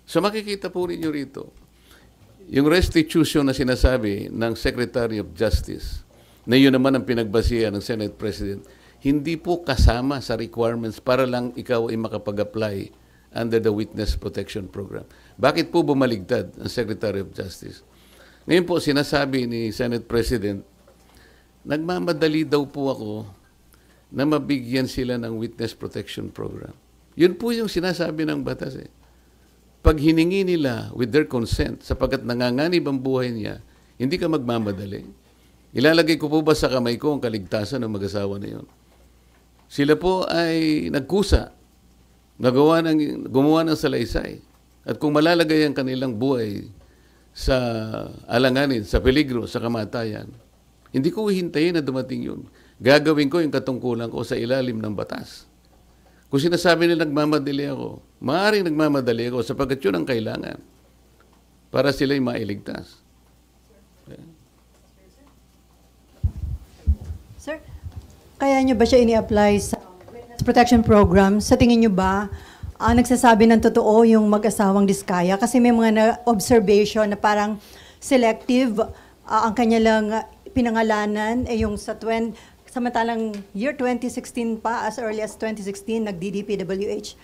So makikita po ninyo rito, yung restitution na sinasabi ng Secretary of Justice, na yun naman ang pinagbasihan ng Senate President, hindi po kasama sa requirements para lang ikaw ay makapag-apply under the Witness Protection Program. Bakit po bumaligtad ang Secretary of Justice? Ngayon po, sinasabi ni Senate President, nagmamadali daw po ako na mabigyan sila ng Witness Protection Program. Yun po yung sinasabi ng batas eh. Pag hiningi nila with their consent, sapagkat nanganganib ang buhay niya, hindi ka magmamadali. Ilalagay ko po ba sa kamay ko ang kaligtasan ng mag-asawa na yun? Sila po ay nagkusa, gumawa ng salaysay. At kung malalagay ang kanilang buhay sa alanganin, sa peligro, sa kamatayan, hindi ko hihintayin na dumating yun. Gagawin ko yung katungkulan ko sa ilalim ng batas. Kung sinasabi nila nagmamadali ako, maaaring nagmamadali ako sapagkat yun ang kailangan para sila'y mailigtas. Okay. Sir, kaya nyo ba siya ini-apply sa Witness Protection Program? Sa tingin nyo ba, nagsasabi ng totoo yung mag-asawang Diskaya? Kasi may mga observation na parang selective ang kanilang pinangalanan yung samantalang year 2016 pa, as early as 2016, nag-DDPWH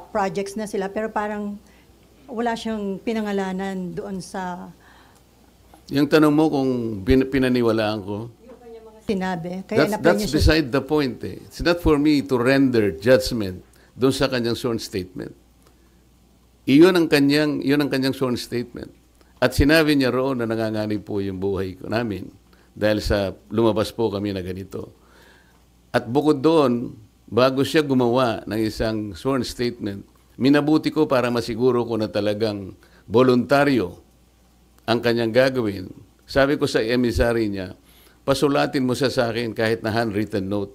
projects na sila. Pero parang wala siyang pinangalanan doon sa... Yung tanong mo kung pinaniwalaan ko, yung kanyang mga sinabi. Kaya that's beside the point eh. It's not for me to render judgment doon sa kanyang sworn statement. Iyon ang kanyang sworn statement. At sinabi niya roon na nanganganib po yung buhay ko namin. Dahil sa lumabas po kami na ganito. At bukod doon, bago siya gumawa ng isang sworn statement, minabuti ko para masiguro ko na talagang voluntaryo ang kanyang gagawin. Sabi ko sa emissary niya, pasulatin mo sa akin kahit na handwritten note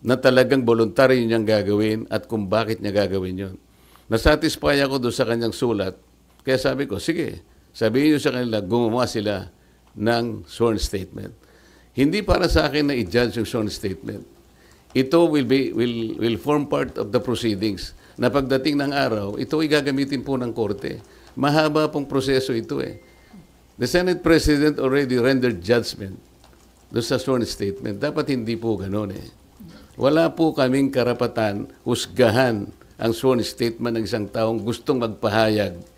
na talagang voluntaryo niyang gagawin at kung bakit niya gagawin yon. Nasatisfy ako doon sa kanyang sulat. Kaya sabi ko, sige, sabihin niyo sa kanila, gumawa sila ng sworn statement. Hindi para sa akin na i-judge yung sworn statement. Ito will form part of the proceedings na pagdating ng araw, ito ay gagamitin po ng korte. Mahaba pong proseso ito eh. The Senate President already rendered judgment doon sa sworn statement. Dapat hindi po ganun eh. Wala po kaming karapatan husgahan ang sworn statement ng isang taong gustong magpahayag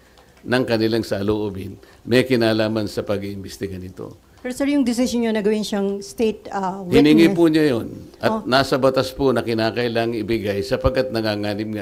ng kanilang saloobin, may kinalaman sa pag-iimbestiga nito. Pero sir, yung decision nyo na gawin siyang state witness... Hiningi po niya yun. At nasa batas po na kinakailangang ibigay sapagkat nanganganib nga